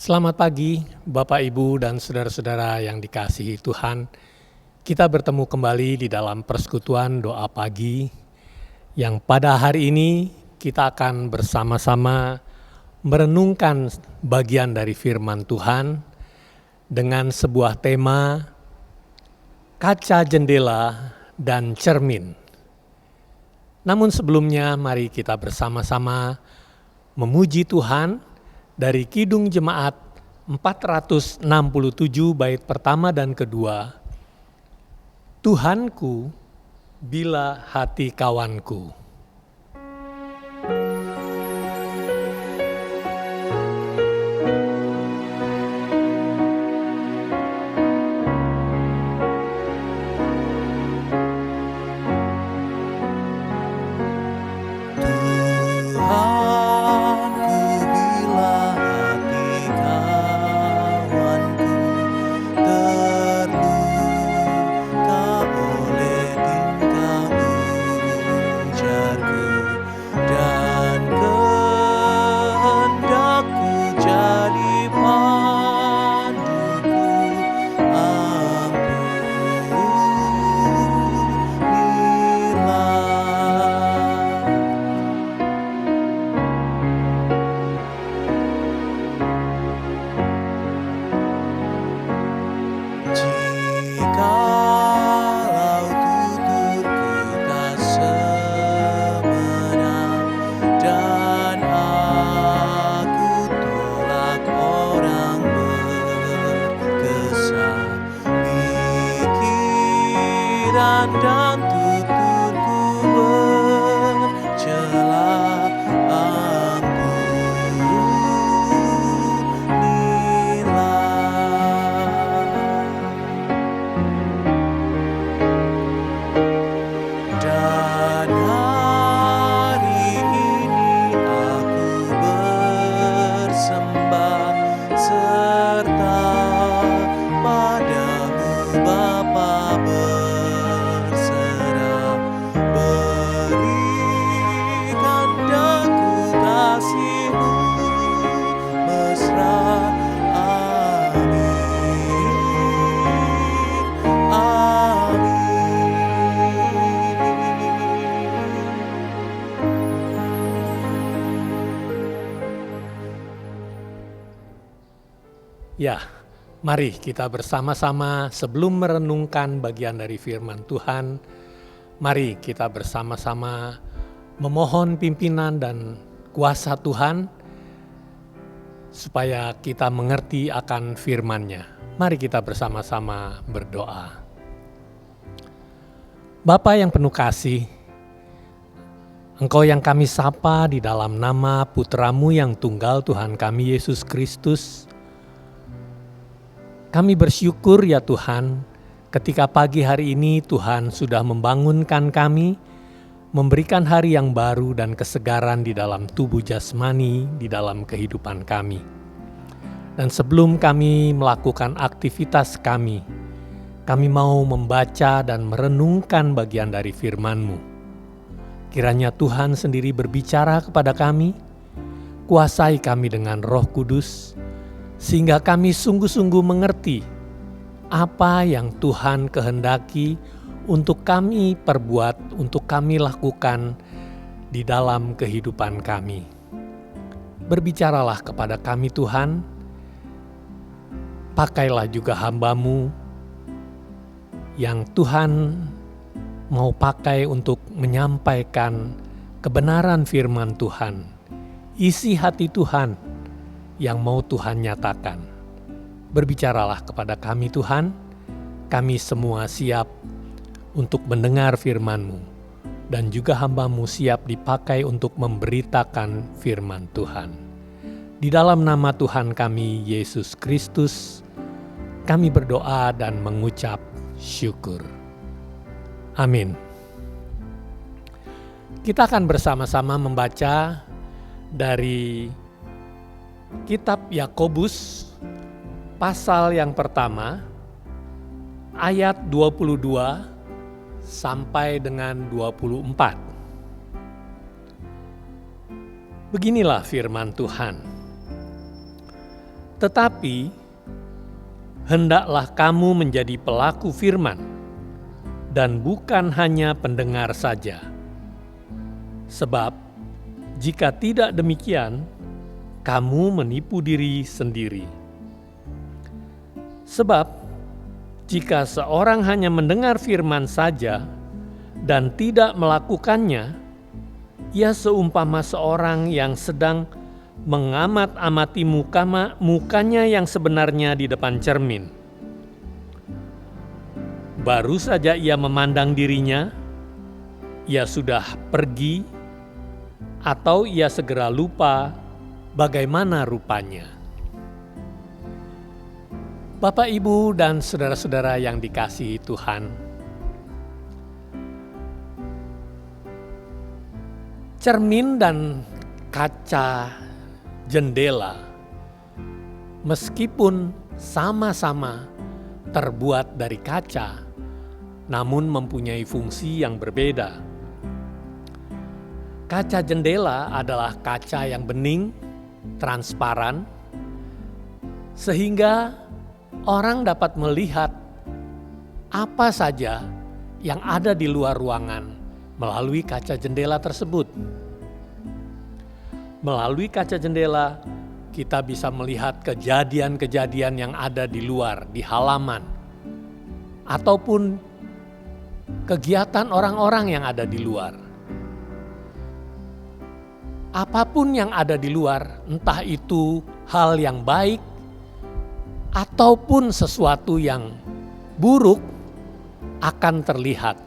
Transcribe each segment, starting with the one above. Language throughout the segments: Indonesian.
Selamat pagi, Bapak, Ibu, dan saudara-saudara yang dikasihi Tuhan. Kita bertemu kembali di dalam persekutuan doa pagi yang pada hari ini kita akan bersama-sama merenungkan bagian dari firman Tuhan dengan sebuah tema kaca jendela dan cermin. Namun sebelumnya mari kita bersama-sama memuji Tuhan dari Kidung Jemaat 467 bait pertama dan kedua. Tuhanku, bila hati kawanku. Dan tuturku bercela, ampunilah. Dan hari ini aku bersembah serta padamu Bapa, Ya, mari kita bersama-sama sebelum merenungkan bagian dari firman Tuhan, mari kita bersama-sama memohon pimpinan dan kuasa Tuhan supaya kita mengerti akan firman-Nya. Mari kita bersama-sama berdoa. Bapa yang penuh kasih, Engkau yang kami sapa di dalam nama Putra-Mu yang tunggal Tuhan kami Yesus Kristus. Kami bersyukur ya Tuhan, ketika pagi hari ini Tuhan sudah membangunkan kami, memberikan hari yang baru dan kesegaran di dalam tubuh jasmani, di dalam kehidupan kami. Dan sebelum kami melakukan aktivitas kami mau membaca dan merenungkan bagian dari firman-Mu. Kiranya Tuhan sendiri berbicara kepada kami, kuasai kami dengan Roh Kudus, sehingga kami sungguh-sungguh mengerti apa yang Tuhan kehendaki untuk kami perbuat, untuk kami lakukan di dalam kehidupan kami. Berbicaralah kepada kami Tuhan, pakailah juga hamba-Mu yang Tuhan mau pakai untuk menyampaikan kebenaran firman Tuhan, isi hati Tuhan yang mau Tuhan nyatakan. Berbicaralah kepada kami Tuhan, kami semua siap untuk mendengar firman-Mu, dan juga hamba-Mu siap dipakai untuk memberitakan firman Tuhan. Di dalam nama Tuhan kami, Yesus Kristus, kami berdoa dan mengucap syukur. Amin. Kita akan bersama-sama membaca dari Kitab Yakobus pasal yang pertama ayat 22 sampai dengan 24. Beginilah firman Tuhan. Tetapi hendaklah kamu menjadi pelaku firman dan bukan hanya pendengar saja. Sebab jika tidak demikian, kamu menipu diri sendiri. Sebab jika seorang hanya mendengar firman saja dan tidak melakukannya, ia seumpama seorang yang sedang mengamat-amati mukanya yang sebenarnya di depan cermin. Baru saja ia memandang dirinya, ia sudah pergi, atau ia segera lupa bagaimana rupanya. Bapak, Ibu, dan saudara-saudara yang dikasihi Tuhan, cermin dan kaca jendela, meskipun sama-sama terbuat dari kaca, namun mempunyai fungsi yang berbeda. Kaca jendela adalah kaca yang bening, transparan, sehingga orang dapat melihat apa saja yang ada di luar ruangan melalui kaca jendela tersebut. Melalui kaca jendela, kita bisa melihat kejadian-kejadian yang ada di luar, di halaman, ataupun kegiatan orang-orang yang ada di luar. Apapun yang ada di luar, entah itu hal yang baik ataupun sesuatu yang buruk, akan terlihat.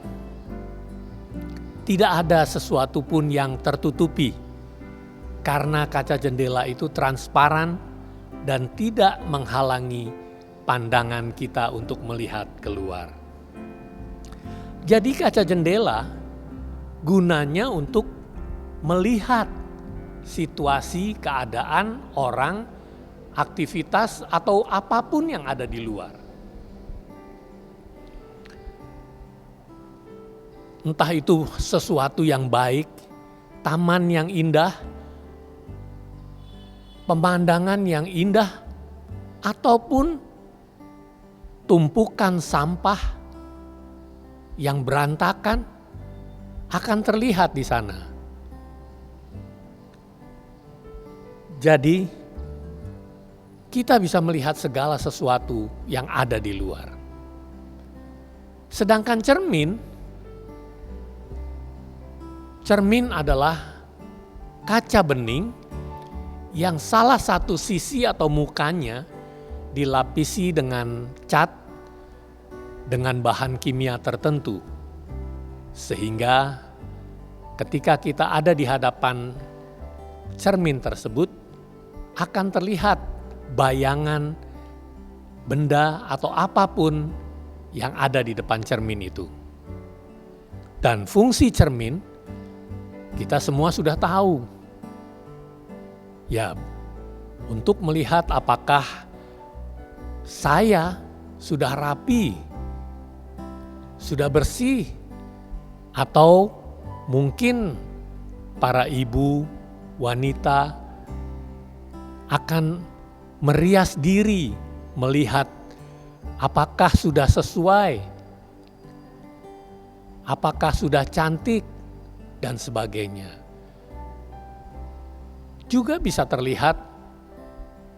Tidak ada sesuatu pun yang tertutupi, karena kaca jendela itu transparan dan tidak menghalangi pandangan kita untuk melihat keluar. Jadi kaca jendela gunanya untuk melihat situasi, keadaan, orang, aktivitas, atau apapun yang ada di luar. Entah itu sesuatu yang baik, taman yang indah, pemandangan yang indah, ataupun tumpukan sampah yang berantakan akan terlihat di sana. Jadi, kita bisa melihat segala sesuatu yang ada di luar. Sedangkan cermin adalah kaca bening yang salah satu sisi atau mukanya dilapisi dengan cat dengan bahan kimia tertentu. Sehingga ketika kita ada di hadapan cermin tersebut, akan terlihat bayangan benda atau apapun yang ada di depan cermin itu. Dan fungsi cermin kita semua sudah tahu. Ya, untuk melihat apakah saya sudah rapi, sudah bersih, atau mungkin para ibu, wanita akan merias diri melihat apakah sudah sesuai, apakah sudah cantik, dan sebagainya. Juga bisa terlihat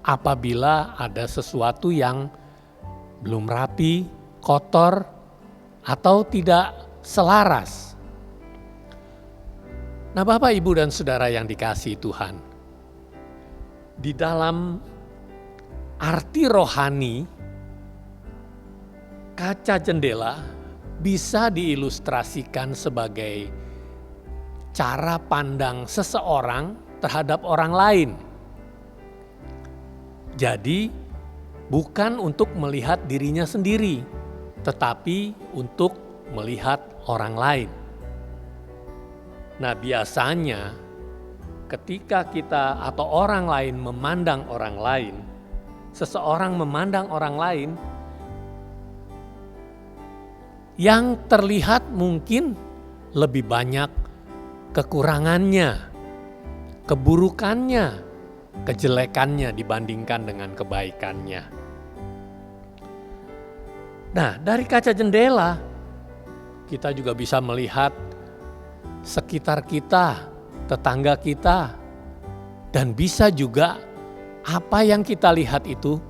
apabila ada sesuatu yang belum rapi, kotor, atau tidak selaras. Nah, Bapak, Ibu, dan Saudara yang dikasihi Tuhan, di dalam arti rohani, kaca jendela bisa diilustrasikan sebagai cara pandang seseorang terhadap orang lain. Jadi, bukan untuk melihat dirinya sendiri, tetapi untuk melihat orang lain. Nah, biasanya ketika kita atau orang lain memandang orang lain, seseorang memandang orang lain, yang terlihat mungkin lebih banyak kekurangannya, keburukannya, kejelekannya dibandingkan dengan kebaikannya. Nah, dari kaca jendela kita juga bisa melihat sekitar kita, tetangga kita, dan bisa juga apa yang kita lihat itu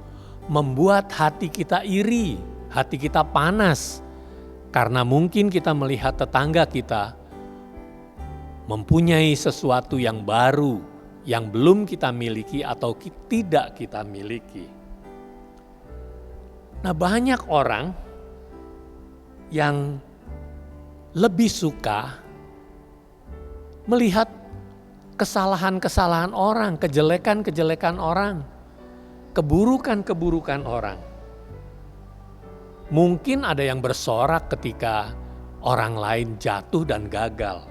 membuat hati kita iri, hati kita panas, karena mungkin kita melihat tetangga kita mempunyai sesuatu yang baru yang belum kita miliki atau tidak kita miliki. Nah, banyak orang yang lebih suka melihat kesalahan-kesalahan orang, kejelekan-kejelekan orang, keburukan-keburukan orang. Mungkin ada yang bersorak ketika orang lain jatuh dan gagal.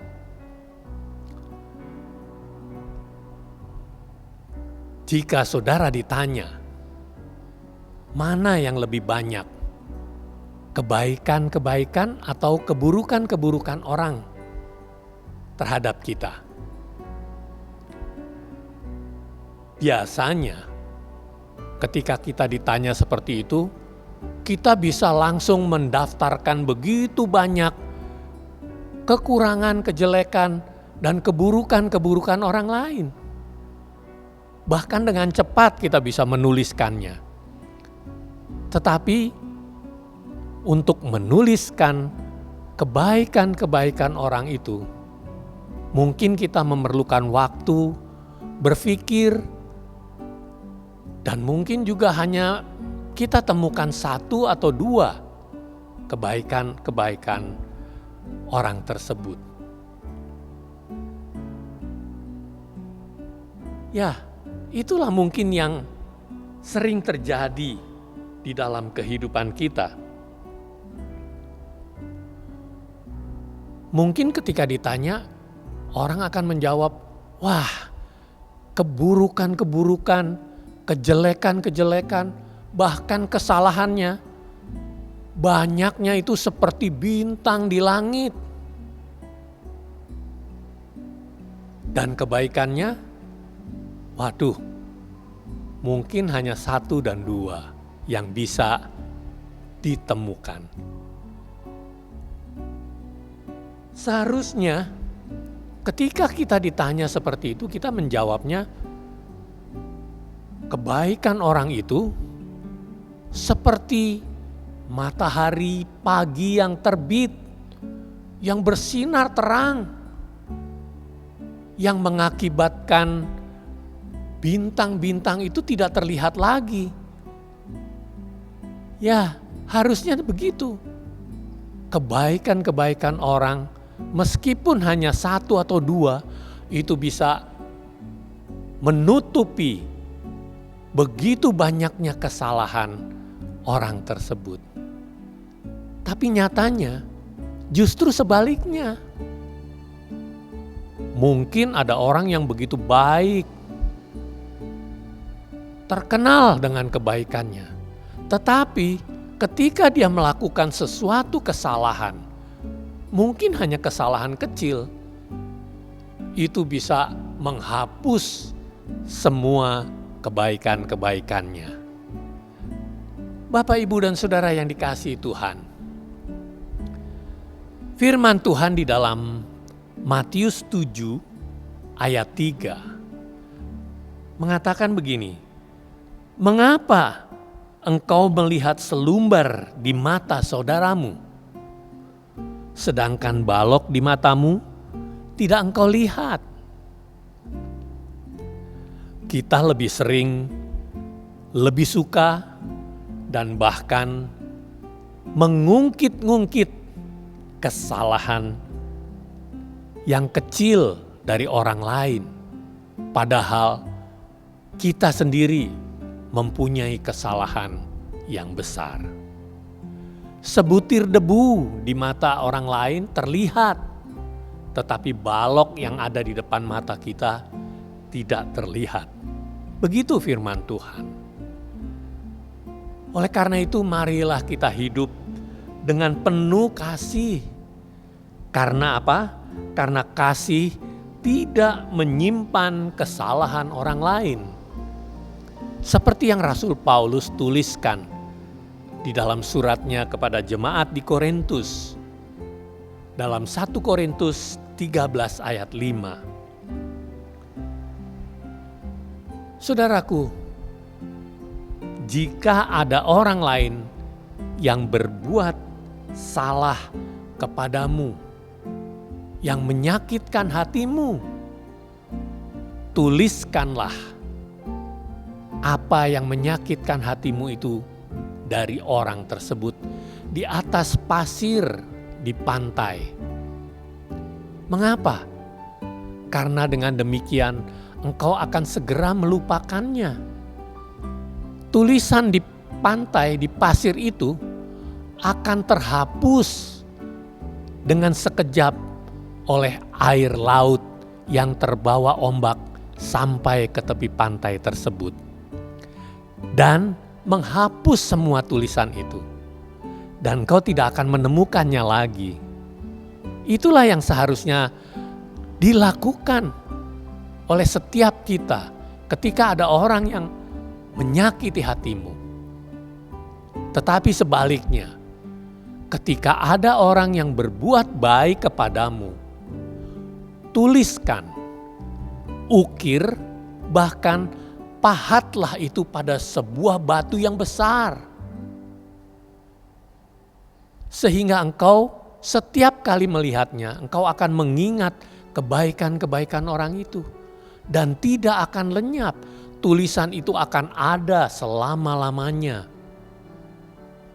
Jika saudara ditanya, mana yang lebih banyak? Kebaikan-kebaikan atau keburukan-keburukan orang terhadap kita? Biasanya ketika kita ditanya seperti itu, kita bisa langsung mendaftarkan begitu banyak kekurangan, kejelekan, dan keburukan-keburukan orang lain. Bahkan dengan cepat kita bisa menuliskannya. Tetapi untuk menuliskan kebaikan-kebaikan orang itu, mungkin kita memerlukan waktu, berpikir, dan mungkin juga hanya kita temukan 1 atau 2 kebaikan-kebaikan orang tersebut. Ya, itulah mungkin yang sering terjadi di dalam kehidupan kita. Mungkin ketika ditanya, orang akan menjawab, wah, keburukan-keburukan, kejelekan-kejelekan, bahkan kesalahannya, banyaknya itu seperti bintang di langit. Dan kebaikannya, waduh, mungkin hanya 1 dan 2 yang bisa ditemukan. Seharusnya ketika kita ditanya seperti itu, kita menjawabnya, kebaikan orang itu seperti matahari pagi yang terbit, yang bersinar terang, yang mengakibatkan bintang-bintang itu tidak terlihat lagi. Ya, harusnya begitu. Kebaikan-kebaikan orang, meskipun hanya 1 atau 2, itu bisa menutupi begitu banyaknya kesalahan orang tersebut. Tapi nyatanya justru sebaliknya. Mungkin ada orang yang begitu baik, terkenal dengan kebaikannya. Tetapi ketika dia melakukan sesuatu kesalahan, mungkin hanya kesalahan kecil, itu bisa menghapus semua kebaikan-kebaikannya. Bapak, Ibu, dan Saudara yang dikasihi Tuhan, firman Tuhan di dalam Matius 7 ayat 3 mengatakan begini, mengapa engkau melihat selumbar di mata saudaramu, sedangkan balok di matamu tidak engkau lihat? Kita lebih sering, lebih suka, dan bahkan mengungkit-ungkit kesalahan yang kecil dari orang lain, padahal kita sendiri mempunyai kesalahan yang besar. Sebutir debu di mata orang lain terlihat, tetapi balok yang ada di depan mata kita tidak terlihat. Begitu firman Tuhan. Oleh karena itu, marilah kita hidup dengan penuh kasih. Karena apa? Karena kasih tidak menyimpan kesalahan orang lain. Seperti yang Rasul Paulus tuliskan di dalam suratnya kepada jemaat di Korintus. Dalam 1 Korintus 13 ayat 5. Saudaraku, jika ada orang lain yang berbuat salah kepadamu, yang menyakitkan hatimu, tuliskanlah apa yang menyakitkan hatimu itu dari orang tersebut di atas pasir di pantai. Mengapa? Karena dengan demikian engkau akan segera melupakannya. Tulisan di pantai, di pasir itu akan terhapus dengan sekejap oleh air laut yang terbawa ombak sampai ke tepi pantai tersebut. Dan menghapus semua tulisan itu. Dan kau tidak akan menemukannya lagi. Itulah yang seharusnya dilakukan oleh setiap kita ketika ada orang yang menyakiti hatimu. Tetapi sebaliknya, ketika ada orang yang berbuat baik kepadamu, tuliskan, ukir, bahkan pahatlah itu pada sebuah batu yang besar. Sehingga engkau setiap kali melihatnya, engkau akan mengingat kebaikan-kebaikan orang itu. Dan tidak akan lenyap, tulisan itu akan ada selama-lamanya.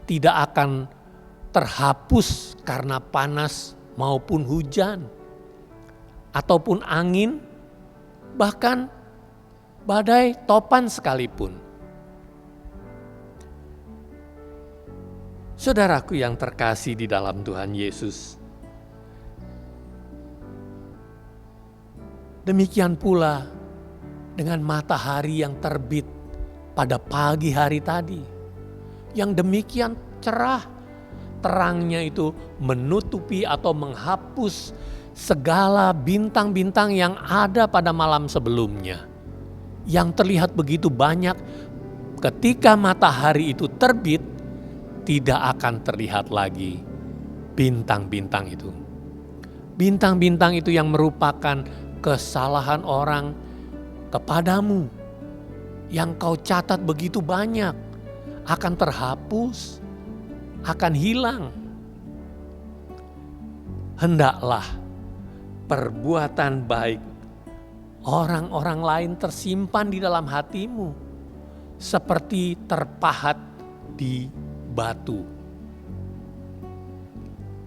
Tidak akan terhapus karena panas maupun hujan, ataupun angin, bahkan badai topan sekalipun. Saudaraku yang terkasih di dalam Tuhan Yesus, demikian pula dengan matahari yang terbit pada pagi hari tadi, yang demikian cerah, terangnya itu menutupi atau menghapus segala bintang-bintang yang ada pada malam sebelumnya. Yang terlihat begitu banyak, ketika matahari itu terbit, tidak akan terlihat lagi bintang-bintang itu. Bintang-bintang itu yang merupakan kesalahan orang kepadamu, yang kau catat begitu banyak, akan terhapus, akan hilang. Hendaklah perbuatan baik orang-orang lain tersimpan di dalam hatimu, seperti terpahat di batu.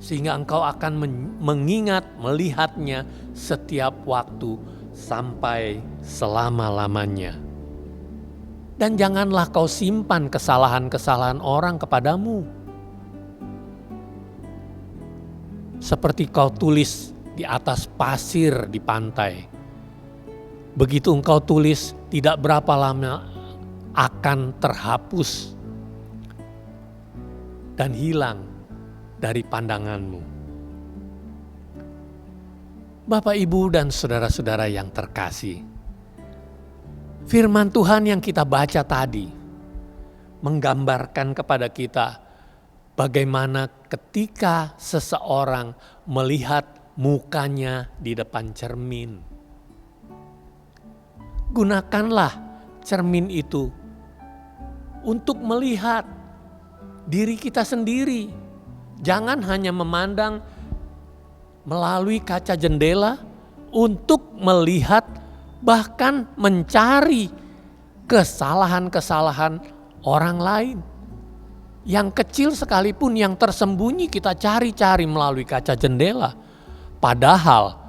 Sehingga engkau akan mengingat, melihatnya setiap waktu sampai selama-lamanya. Dan janganlah kau simpan kesalahan-kesalahan orang kepadamu. Seperti kau tulis di atas pasir di pantai. Begitu engkau tulis, tidak berapa lama akan terhapus dan hilang dari pandanganmu. Bapak, Ibu, dan saudara-saudara yang terkasih, firman Tuhan yang kita baca tadi menggambarkan kepada kita bagaimana ketika seseorang melihat mukanya di depan cermin. Gunakanlah cermin itu untuk melihat diri kita sendiri. Jangan hanya memandang melalui kaca jendela untuk melihat, bahkan mencari kesalahan-kesalahan orang lain. Yang kecil sekalipun, yang tersembunyi kita cari-cari melalui kaca jendela. Padahal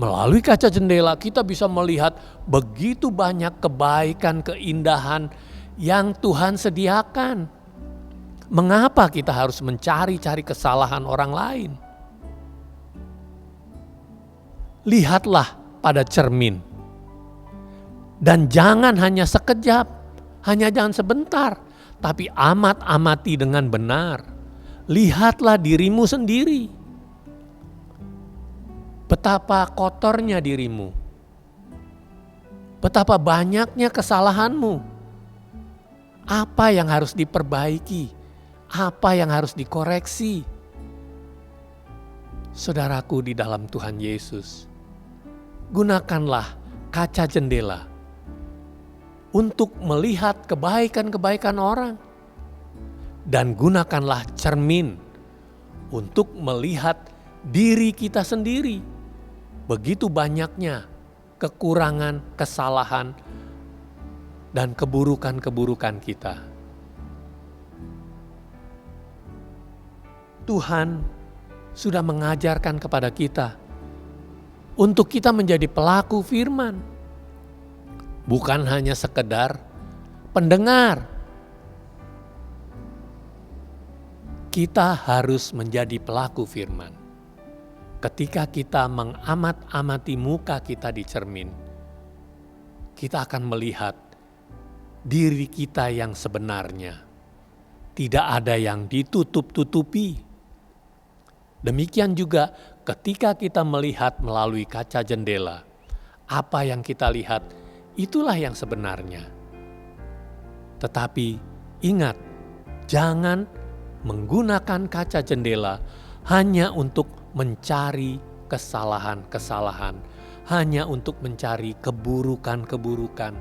melalui kaca jendela kita bisa melihat begitu banyak kebaikan, keindahan yang Tuhan sediakan. Mengapa kita harus mencari-cari kesalahan orang lain? Lihatlah pada cermin. Dan jangan hanya sekejap, hanya jangan sebentar, tapi amati dengan benar. Lihatlah dirimu sendiri. Betapa kotornya dirimu. Betapa banyaknya kesalahanmu. Apa yang harus diperbaiki? Apa yang harus dikoreksi? Saudaraku di dalam Tuhan Yesus, gunakanlah kaca jendela untuk melihat kebaikan-kebaikan orang. Dan gunakanlah cermin untuk melihat diri kita sendiri. Begitu banyaknya kekurangan, kesalahan, dan keburukan-keburukan kita. Tuhan sudah mengajarkan kepada kita untuk kita menjadi pelaku firman. Bukan hanya sekedar pendengar. Kita harus menjadi pelaku firman. Ketika kita mengamat-amati muka kita di cermin, kita akan melihat diri kita yang sebenarnya. Tidak ada yang ditutup-tutupi. Demikian juga ketika kita melihat melalui kaca jendela, apa yang kita lihat itulah yang sebenarnya. Tetapi ingat, jangan menggunakan kaca jendela hanya untuk mencari kesalahan-kesalahan, hanya untuk mencari keburukan-keburukan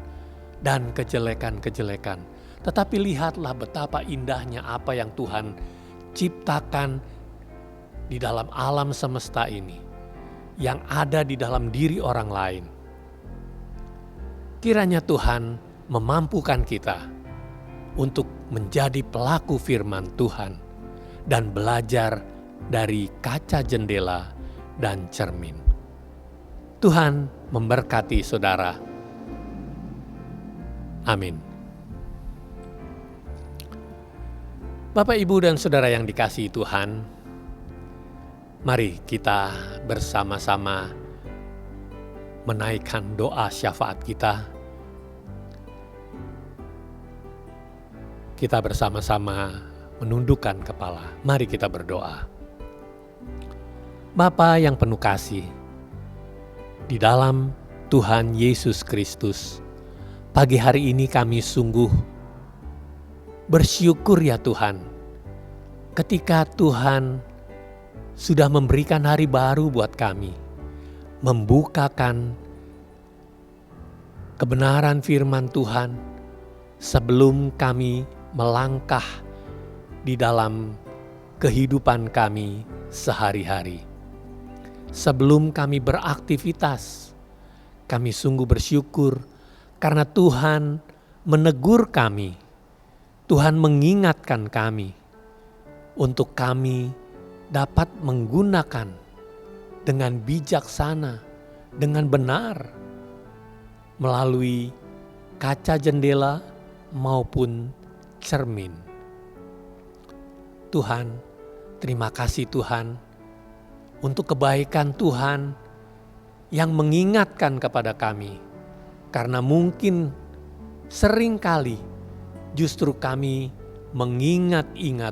dan kejelekan-kejelekan. Tetapi lihatlah betapa indahnya apa yang Tuhan ciptakan di dalam alam semesta ini, yang ada di dalam diri orang lain. Kiranya Tuhan memampukan kita untuk menjadi pelaku firman Tuhan dan belajar dari kaca jendela dan cermin. Tuhan memberkati saudara. Amin. Bapak, Ibu, dan saudara yang dikasihi Tuhan, mari kita bersama-sama menaikkan doa syafaat kita. Kita bersama-sama menundukkan kepala. Mari kita berdoa. Bapa yang penuh kasih, di dalam Tuhan Yesus Kristus, pagi hari ini kami sungguh bersyukur ya Tuhan, ketika Tuhan sudah memberikan hari baru buat kami, membukakan kebenaran firman Tuhan sebelum kami melangkah di dalam kehidupan kami sehari-hari. Sebelum kami beraktivitas, kami sungguh bersyukur karena Tuhan menegur kami, Tuhan mengingatkan kami untuk kami dapat menggunakan dengan bijaksana, dengan benar, melalui kaca jendela maupun cermin. Tuhan, terima kasih Tuhan untuk kebaikan Tuhan yang mengingatkan kepada kami, karena mungkin seringkali justru kami mengingat-ingat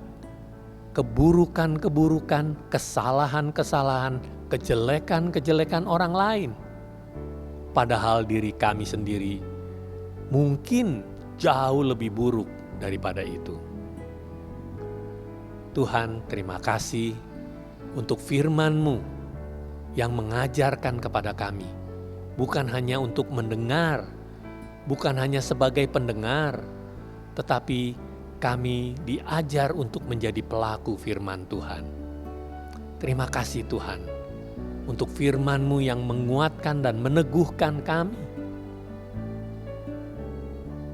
keburukan-keburukan, kesalahan-kesalahan, kejelekan-kejelekan orang lain. Padahal diri kami sendiri mungkin jauh lebih buruk daripada itu. Tuhan, terima kasih untuk firman-Mu yang mengajarkan kepada kami. Bukan hanya untuk mendengar, bukan hanya sebagai pendengar, tetapi kami diajar untuk menjadi pelaku firman Tuhan. Terima kasih Tuhan untuk firman-Mu yang menguatkan dan meneguhkan kami.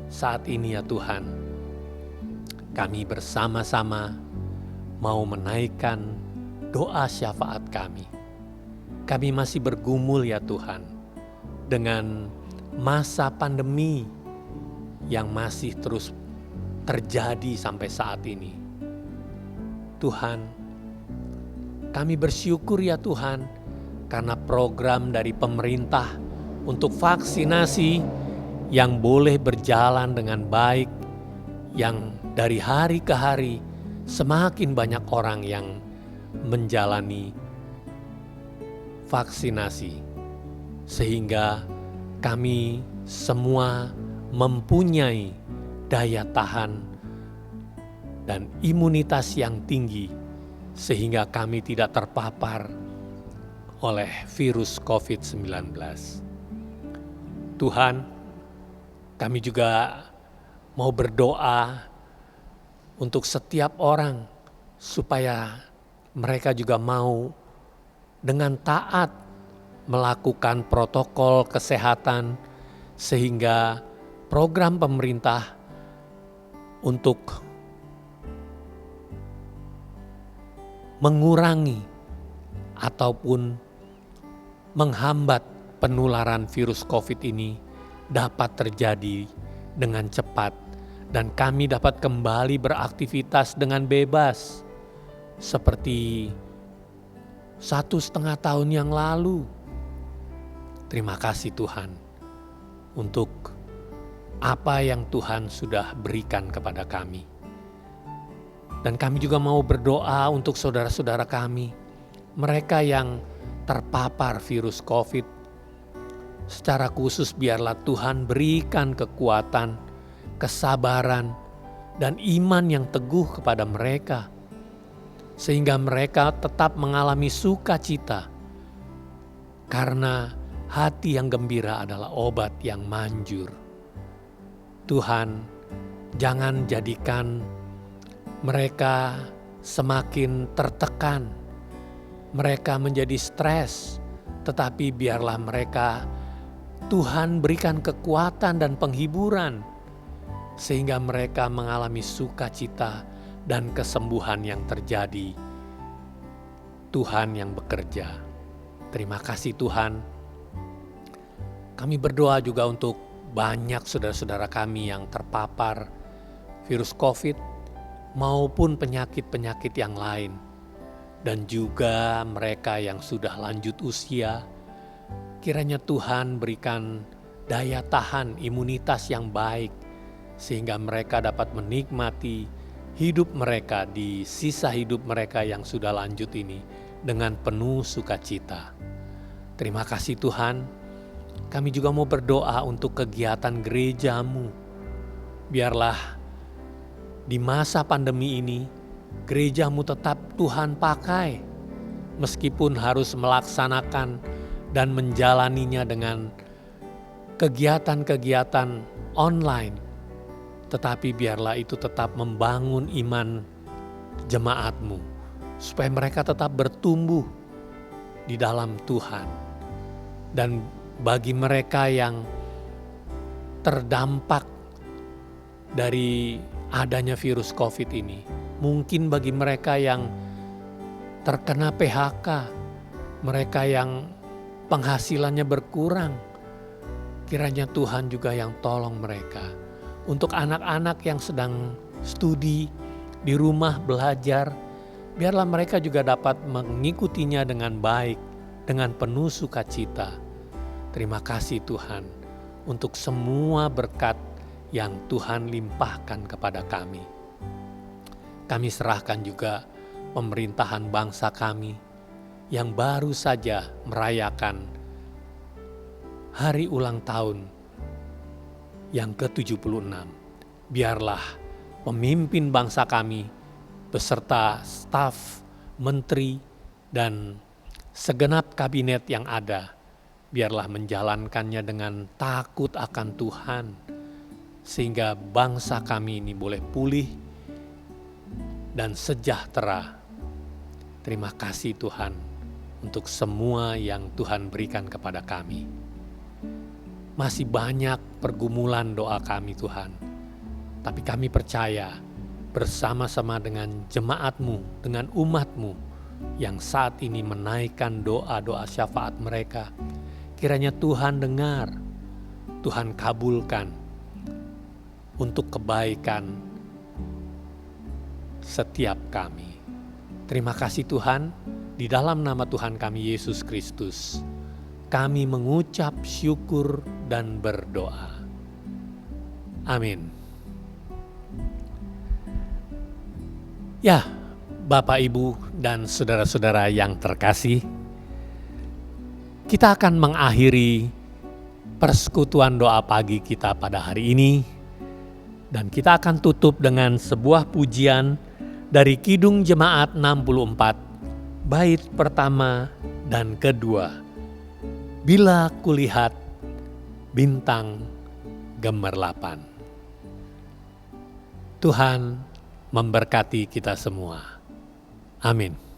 Saat ini ya Tuhan, kami bersama-sama mau menaikkan doa syafaat kami. Kami masih bergumul ya Tuhan dengan masa pandemi yang masih terus terjadi sampai saat ini. Tuhan, kami bersyukur ya Tuhan karena program dari pemerintah untuk vaksinasi yang boleh berjalan dengan baik, yang dari hari ke hari semakin banyak orang yang menjalani vaksinasi, sehingga kami semua mempunyai daya tahan dan imunitas yang tinggi sehingga kami tidak terpapar oleh virus COVID-19. Tuhan, kami juga mau berdoa untuk setiap orang supaya mereka juga mau dengan taat melakukan protokol kesehatan sehingga program pemerintah untuk mengurangi ataupun menghambat penularan virus COVID ini dapat terjadi dengan cepat dan kami dapat kembali beraktivitas dengan bebas seperti 1,5 tahun yang lalu. Terima kasih Tuhan untuk apa yang Tuhan sudah berikan kepada kami. Dan kami juga mau berdoa untuk saudara-saudara kami, mereka yang terpapar virus COVID. Secara khusus biarlah Tuhan berikan kekuatan, kesabaran, dan iman yang teguh kepada mereka. Sehingga mereka tetap mengalami sukacita. Karena hati yang gembira adalah obat yang manjur. Tuhan, jangan jadikan mereka semakin tertekan, mereka menjadi stres, tetapi biarlah mereka Tuhan berikan kekuatan dan penghiburan sehingga mereka mengalami sukacita dan kesembuhan yang terjadi. Tuhan yang bekerja. Terima kasih Tuhan. Kami berdoa juga untuk banyak saudara-saudara kami yang terpapar virus COVID maupun penyakit-penyakit yang lain. Dan juga mereka yang sudah lanjut usia, kiranya Tuhan berikan daya tahan imunitas yang baik sehingga mereka dapat menikmati hidup mereka di sisa hidup mereka yang sudah lanjut ini dengan penuh sukacita. Terima kasih Tuhan. Kami juga mau berdoa untuk kegiatan gerejamu. Biarlah di masa pandemi ini, gerejamu tetap Tuhan pakai, meskipun harus melaksanakan dan menjalaninya dengan kegiatan-kegiatan online. Tetapi biarlah itu tetap membangun iman jemaatmu, supaya mereka tetap bertumbuh di dalam Tuhan. Dan bagi mereka yang terdampak dari adanya virus COVID ini, mungkin bagi mereka yang terkena PHK, mereka yang penghasilannya berkurang, kiranya Tuhan juga yang tolong mereka. Untuk anak-anak yang sedang studi di rumah belajar, biarlah mereka juga dapat mengikutinya dengan baik, dengan penuh sukacita. Terima kasih Tuhan untuk semua berkat yang Tuhan limpahkan kepada kami. Kami serahkan juga pemerintahan bangsa kami yang baru saja merayakan hari ulang tahun yang ke-76. Biarlah pemimpin bangsa kami beserta staf, menteri, dan segenap kabinet yang ada, biarlah menjalankannya dengan takut akan Tuhan, sehingga bangsa kami ini boleh pulih dan sejahtera. Terima kasih Tuhan untuk semua yang Tuhan berikan kepada kami. Masih banyak pergumulan doa kami Tuhan, tapi kami percaya bersama-sama dengan jemaat-Mu, dengan umat-Mu yang saat ini menaikkan doa-doa syafaat mereka, kiranya Tuhan dengar, Tuhan kabulkan untuk kebaikan setiap kami. Terima kasih Tuhan, di dalam nama Tuhan kami Yesus Kristus, kami mengucap syukur dan berdoa. Amin. Ya, Bapak, Ibu, dan saudara-saudara yang terkasih, kita akan mengakhiri persekutuan doa pagi kita pada hari ini Dan kita akan tutup dengan sebuah pujian dari Kidung Jemaat 64, bait pertama dan kedua. Bila kulihat bintang gemerlapan. Tuhan memberkati kita semua. Amin.